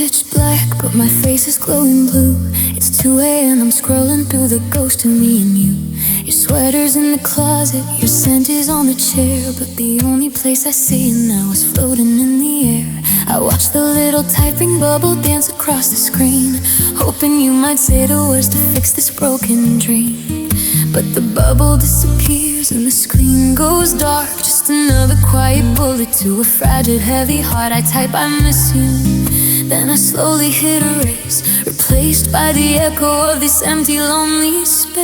pitch black, but my face is glowing blue. It's 2 a.m., I'm scrolling through the ghost of me and you. Your sweater's in the closet, your scent is on the chair, but the only place I see you now is floating in the air. I watch the little typing bubble dance across the screen, hoping you might say the words to fix this broken dream. But the bubble disappears and the screen goes dark. Just another quiet bullet to a fragile, heavy heart. I type, I miss you. Then I slowly hit erase, replaced by the echo of this empty, lonely space.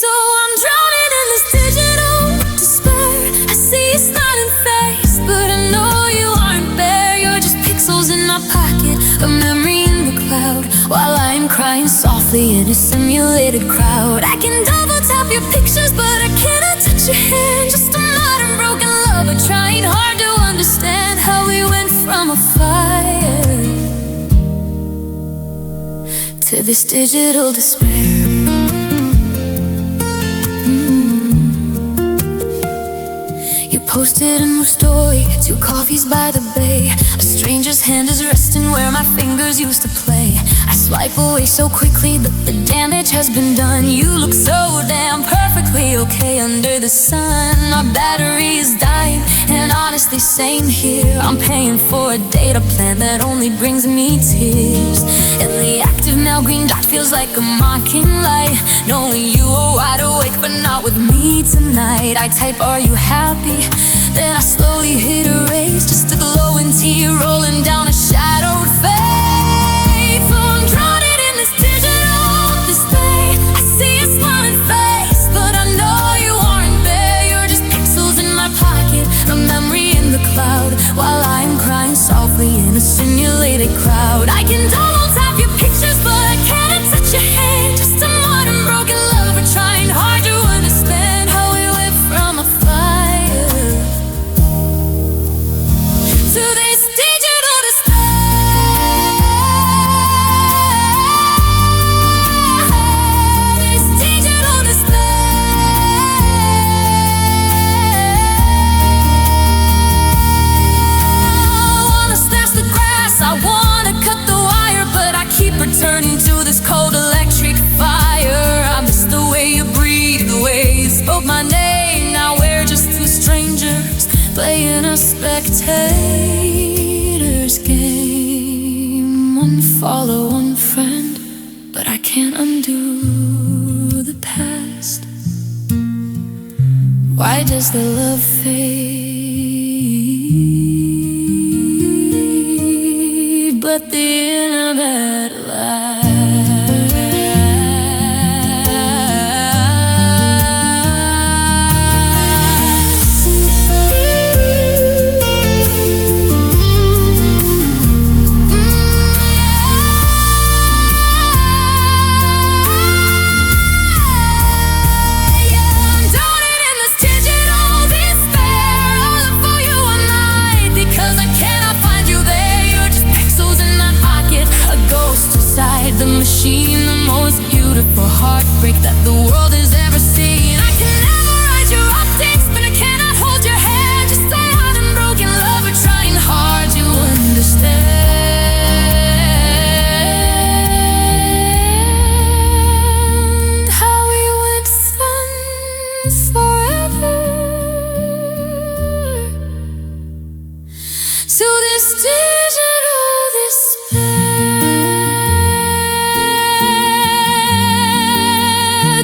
So I'm drowning in this digital despair. I see your smiling face, but I know you aren't there. You're just pixels in my pocket, a memory in the cloud, while I'm crying softly in a simulated crowd. I can double tap your pictures, but I cannot touch your hand. Just a modern broken lover trying hard to understand how we went from a fire to this digital despair. You posted a new story, 2 coffees by the bay. A stranger's hand is resting where my fingers used to play. I swipe away so quickly that the damage has been done. You look so damn perfectly okay under the sun. Our battery is dying, and honestly same here. I'm paying for a data plan that only brings me tears. And the active now green dot feels like a mocking light, knowing you are wide awake but not with me tonight. I type, are you happy? Then I slowly hit erase, just a glowing tear rolling down a shadowed face. So I'm drowning in this digital display. I see your smiling face, but I know you aren't there. You're just pixels in my pocket, a memory in the cloud, while I'm crying softly in a simulated crowd. I can double tap your pictures, but I can't touch your hand. Just a modern broken lover trying hard to understand how we went from a fire to this digital despair. This digital despair. I wanna slash the grass, I wanna cut the wire, but I keep returning to this cold electric fire. I miss the way you breathed, the way you spoke my name. Now we're just 2 strangers playing a spectator's game. One follow, one friend, but I can't undo the past. Why does the love fade, but the internet lasts? The machine, the most beautiful heartbreak that the world has ever seen. I can never write your updates, but I cannot hold your hand. Just a hot and broken lover trying hard to understand how we went from forever to this digital despair.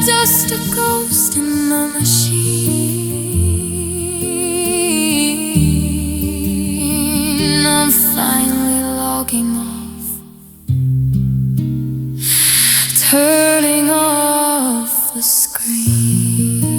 Just a ghost in the machine. I'm finally logging off, turning off the screen.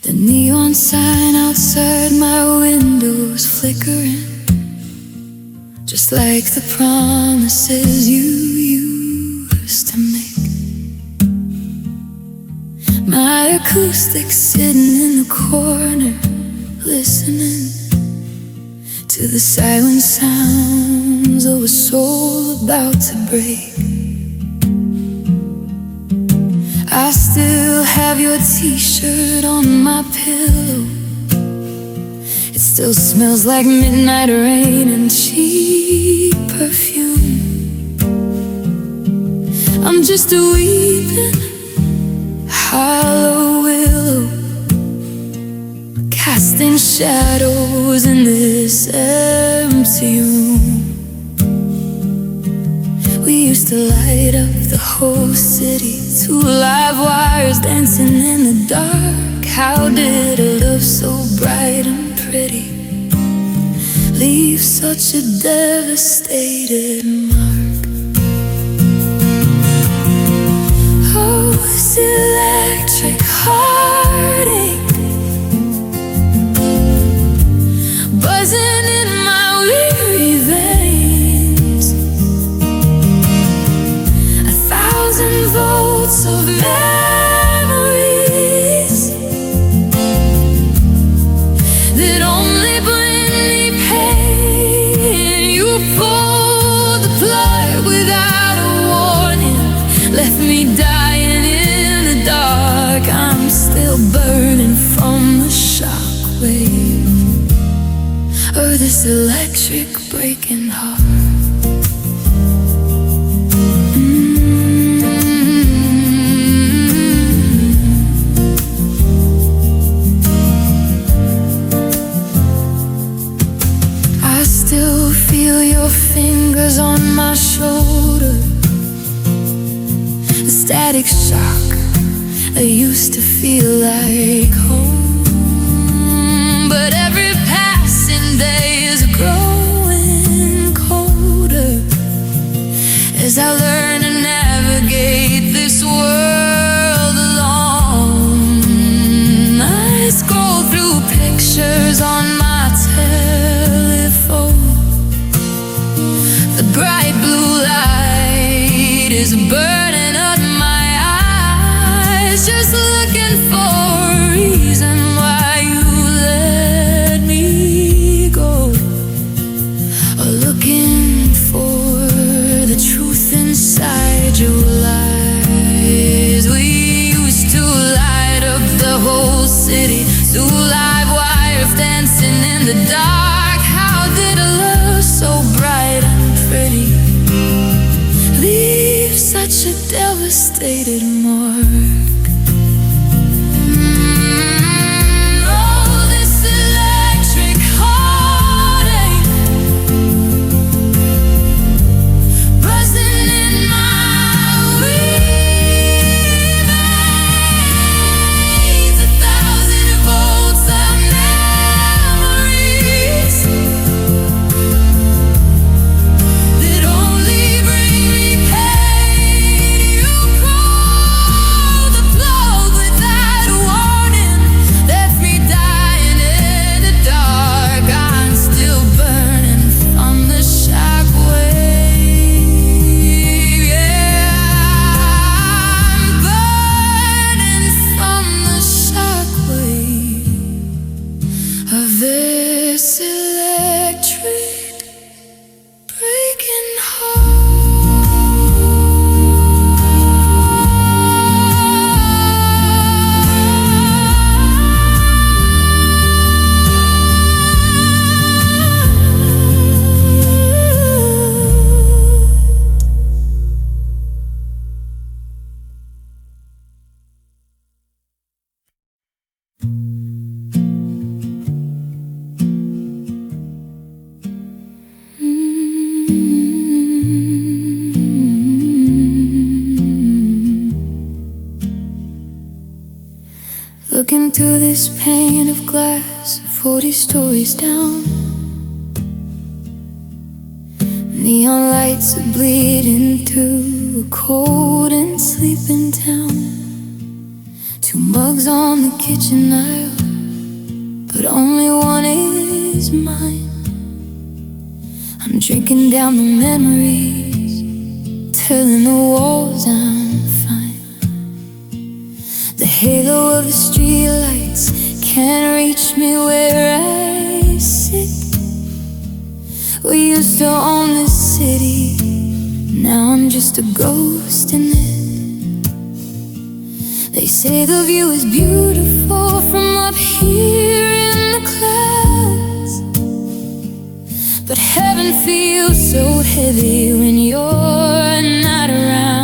The neon sign outside my window's flickering, just like the promises you used to make. My acoustic, sitting in the corner, listening to the silent sounds of a soul about to break. I still have your t-shirt on my pillow. It still smells like midnight rain and cheap perfume. I'm just a weeping hollow willow, casting shadows in this empty room. We used to light up the whole city, two live wires dancing in the dark. How did a love so bright and pretty leave such a devastated mark? Oh, this electric heartache buzzing in my weary veins, 1,000 volts of memories that only bring me pain. You pulled the plug without a warning, left me dying in the dark. I'm still burning from the shockwave of this electric breaking heart. I still feel your fingers on my shoulder, the static shock I used to feel like home. But every passing day is growing colder as I learn to navigate this world alone. I scroll through pictures on my telephone. The bright blue light is burning up my eyes, just looking for a reason why you let me go, or looking for the truth inside your lies. We used to light up the whole city, two live wires dancing in the dark. How did a love so bright and pretty leave such a devastated mark? Oh, this electric heartache buzzing in my veins, 1,000 volts of memories that only bring me pain. You pulled the plug without a warning, left me dying in the dark. I'm still burning from the shockwave. Yeah, I'm burning from the shockwave of this electric breaking looking through this pane of glass, 40 stories down. Neon lights are bleeding through a cold and sleeping town. Two mugs on the kitchen aisle, but only one is mine. I'm drinking down the memories, telling the walls I'm fine. The halo of the streetlights can't reach me where I sit. We used to own this city, now I'm just a ghost in it. They say the view is beautiful from up here in the clouds, but heaven feels so heavy when you're not around.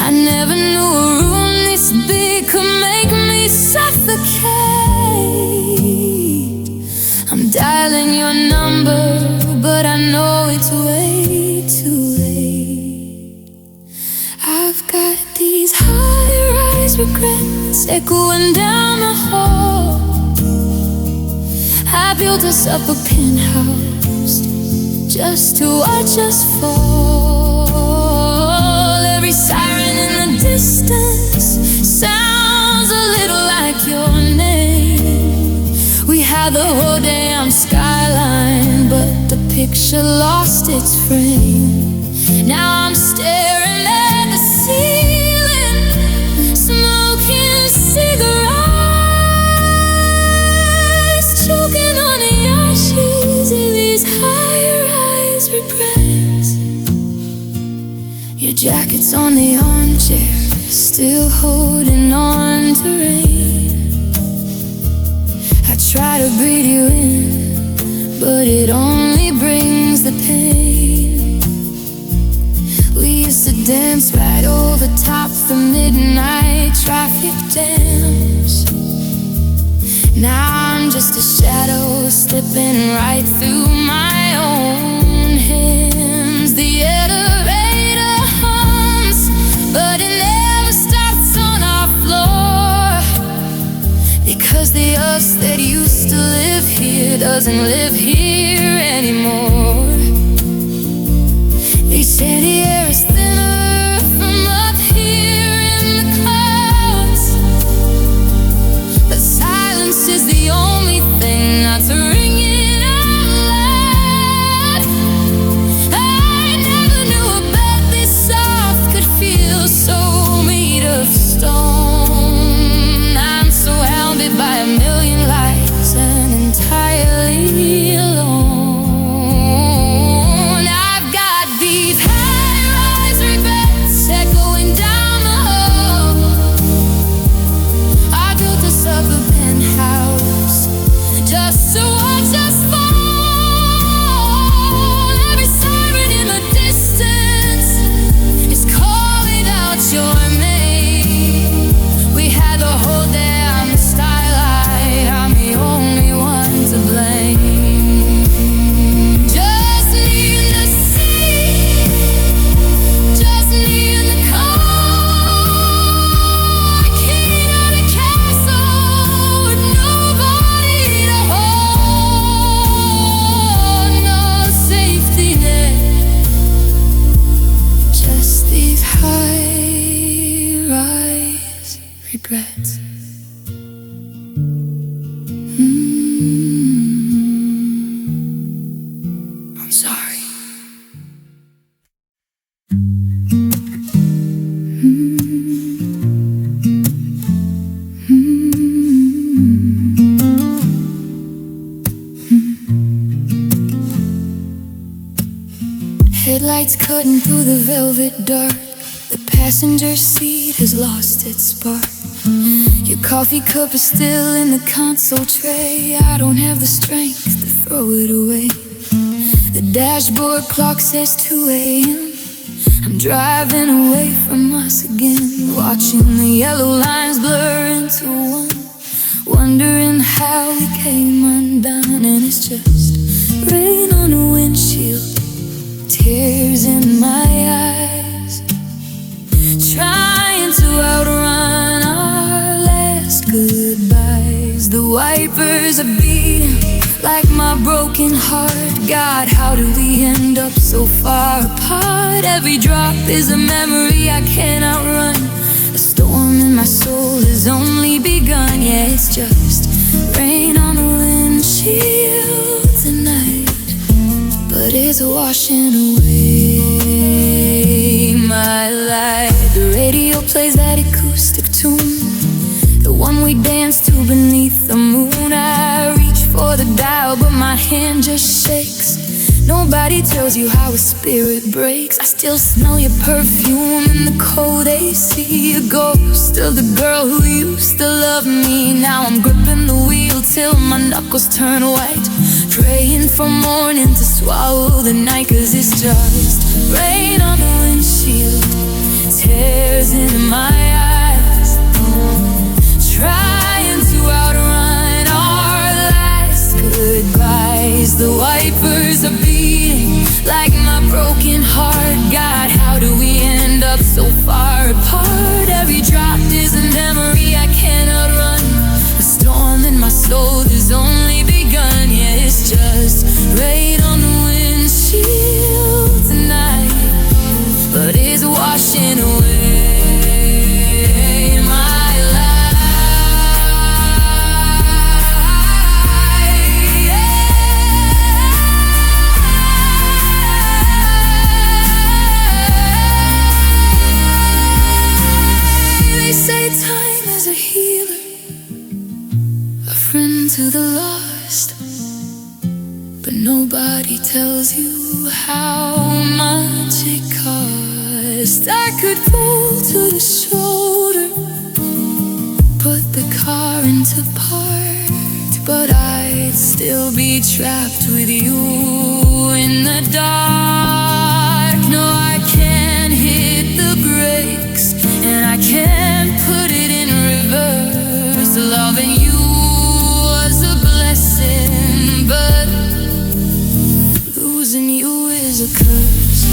I never knew a room this big could make me suffocate. I'm dialing your number, but I know it's way too late. I've got these high-rise regrets echoing down the hall. I built us up a penthouse just to watch us fall. Every siren in the distance sounds a little like your name. We had the whole damn skyline, but the picture lost its frame. Now I'm staring at the ceiling, smoking cigarettes, choking on the ashes of these high-rise regrets. Your jacket's on the armchair, still holding on to rain. I try to breathe you in, but it only brings the pain. We used to dance right over top the midnight traffic jams. Now I'm just a shadow slipping right through my own hands. The elevator hums, but it never stops on our floor, because the us that used to live here doesn't live here anymore. They say the air is thinner from up here in the clouds, but silence is the only thing that's ringing out loud. I never knew a bed this soft could feel so made of stone. I'm surrounded by a million lights and entirely alone. I've got these high-rise regrets echoing down the hall. I built us up a penthouse just to watch us fall. Every siren in the distance is calling out your name. We had the whole damn skylight, I'm the only one to blame. Just needing to see, just needing to call. King of the castle with nobody to hold, no safety net. Just these high-rise regrets. I'm sorry. Headlights cutting through the velvet dark. The passenger seat has lost its spark. Your coffee cup is still in the console tray. I don't have the strength to throw it away. The dashboard clock says 2 a.m. I'm driving away from us again, watching the yellow lines blur into one, wondering how we came undone. And it's just rain on the windshield, tears in my eyes, trying to outrun our last goodbyes. The wipers are beating like my broken heart. God, how do we end up so far apart? Every drop is a memory I can't outrun. A storm in my soul has only begun. Yeah, it's just rain on the windshield tonight, but it's washing away my light. The radio plays that we dance to Beneath the Moon. I reach for the dial, but my hand just shakes. Nobody tells you how a spirit breaks. I still smell your perfume in the cold AC. A ghost of the girl who used to love me. Now I'm gripping the wheel till my knuckles turn white, praying for morning to swallow the night. 'Cause it's just rain on the windshield, tears in my eyes, trying to outrun our last goodbyes. The wipers are beating like my broken heart. God, how do we end up so far apart? Every drop is a memory I cannot run. The storm in my soul has only begun. Yeah, it's just rain on the windshield tonight, but it's washing away to the lost, but nobody tells you how much it cost. I could pull to the shoulder, put the car into park, but I'd still be trapped with you in the dark. No, I can't hit the brakes, and I can't put it in reverse. Loving you, but losing you is a curse.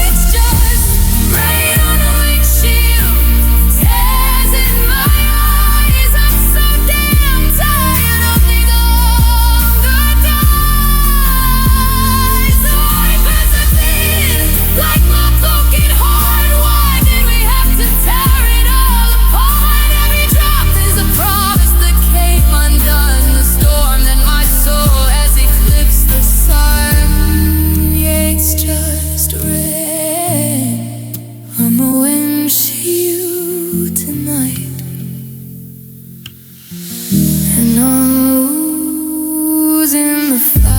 It's just rain on the windshield, tears in my eyes. I'm so damn tired of the longer days. Like my broken heart, why did we have to tear it all apart? Every drop is a promise that came undone. The storm that my soul has eclipsed the sun. Yeah, it's just rain on the windshield tonight, and I'm losing the fight.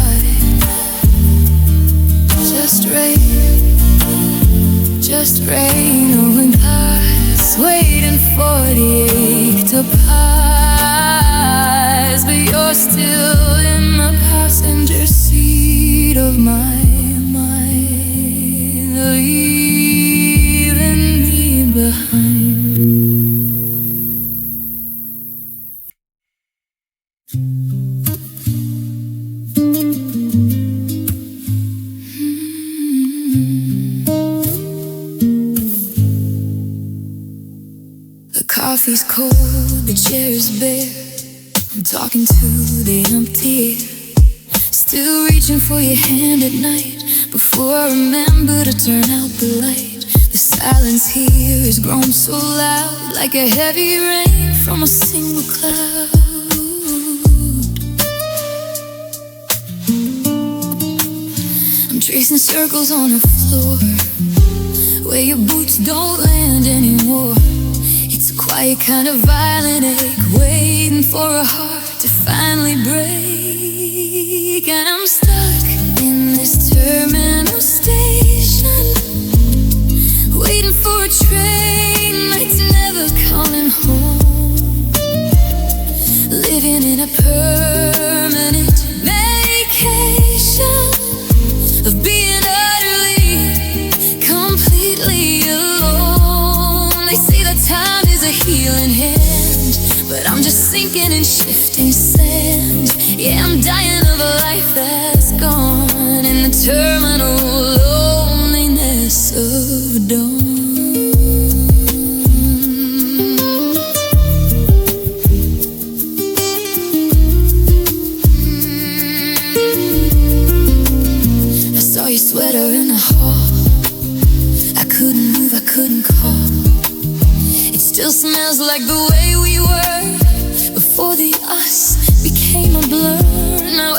Just rain on us, waiting for the ache to pass. But you're still in the passenger seat of my mind, leaving me behind. Coffee's cold, the chair is bare. I'm talking to the empty air, still reaching for your hand at night. Before I remember to turn out the light, the silence here has grown so loud, like a heavy rain from a single cloud. I'm tracing circles on the floor where your boots don't land anymore. It's a quiet kind of violent ache, waiting for a heart to finally break. And I'm stuck in this terminal station, waiting for a train that's never coming home, living in a permanent vacation of being utterly, completely alone. They say that time is a healing hand, but I'm just sinking in shifting sand. Yeah, I'm dying of a life that's gone in the terminal loneliness of dawn. I saw your sweater in the hall. I couldn't move, I couldn't call. It still smells like the way we were before the us became a blur. Now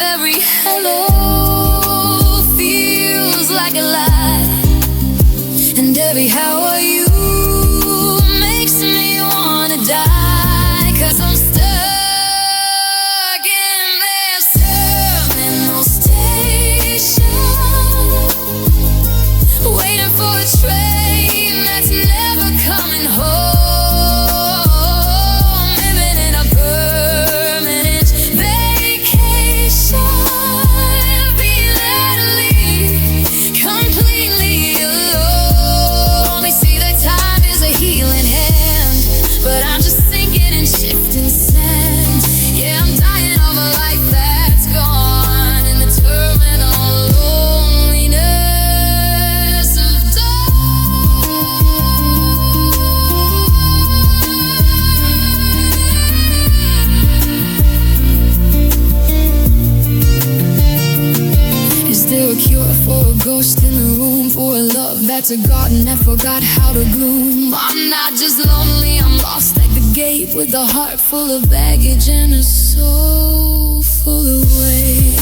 ghost in the room for a love that's forgotten and forgot how to bloom. I'm not just lonely, I'm lost at the gate with a heart full of baggage and a soul full of weight.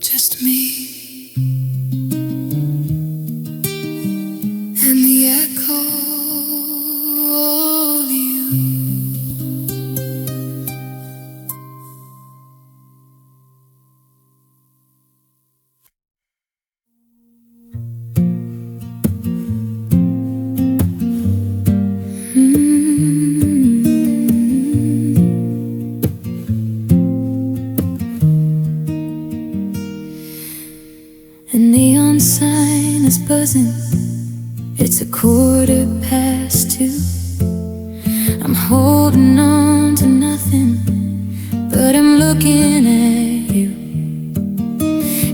Just me and the echo of you. The neon sign is buzzing. It's 2:15. I'm holding on to nothing, but I'm looking at you.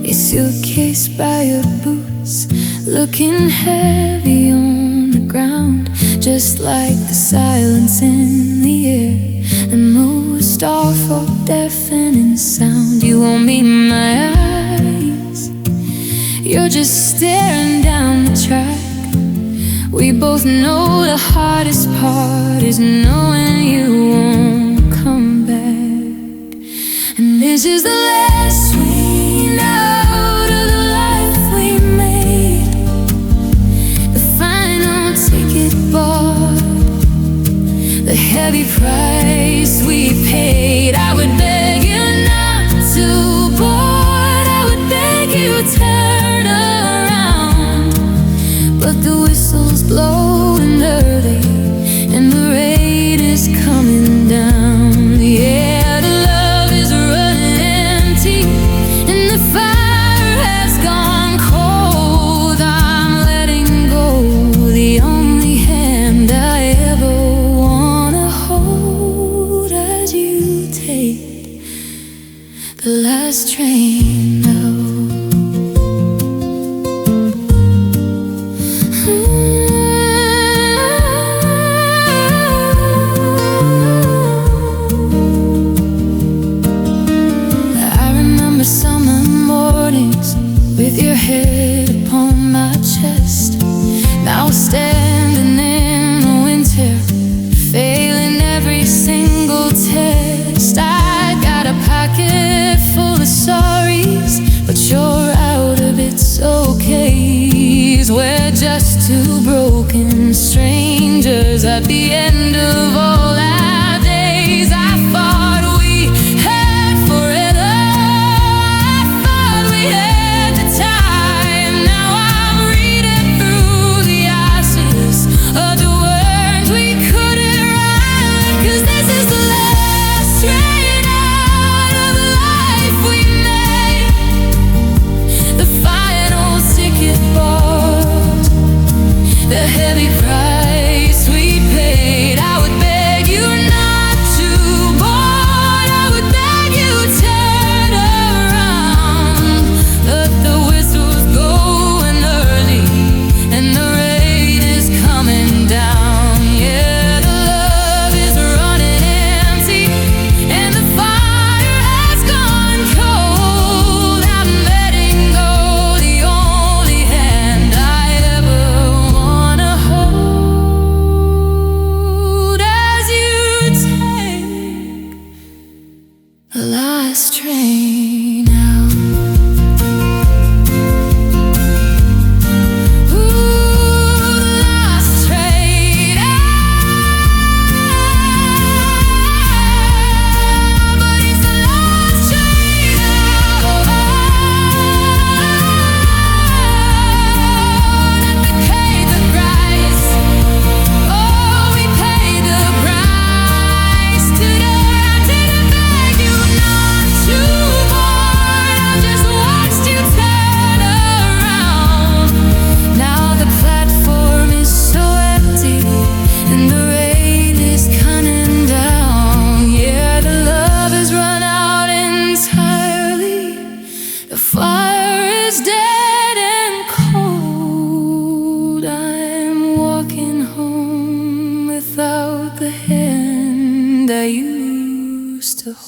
Your suitcase by your boots, looking heavy on the ground, just like the silence in the air, the most awful deafening sound. You won't meet my eyes, you're just staring down the track. We both know the hardest part is knowing you won't come back. And this is the last train out of the life we made, the final ticket bought, the heavy price we paid. I would beg you not to board, I would beg you turn around, but the whistle's blowing early and the rain is coming down. Yeah, the love is running empty and the fire has gone cold. I'm letting go, the only hand I ever wanna hold, as you take the last train out. Summer mornings with your head upon my chest. Now we're standing in the winter, failing every single test. I got a pocket full of sorries, but you're out of its okays. We're just two broken strangers at the end of all our days. I thought we had forever, the heavy price we paid. I would beg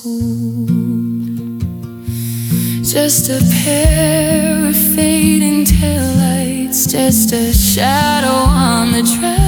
hold. Just a pair of fading taillights, just a shadow on the track.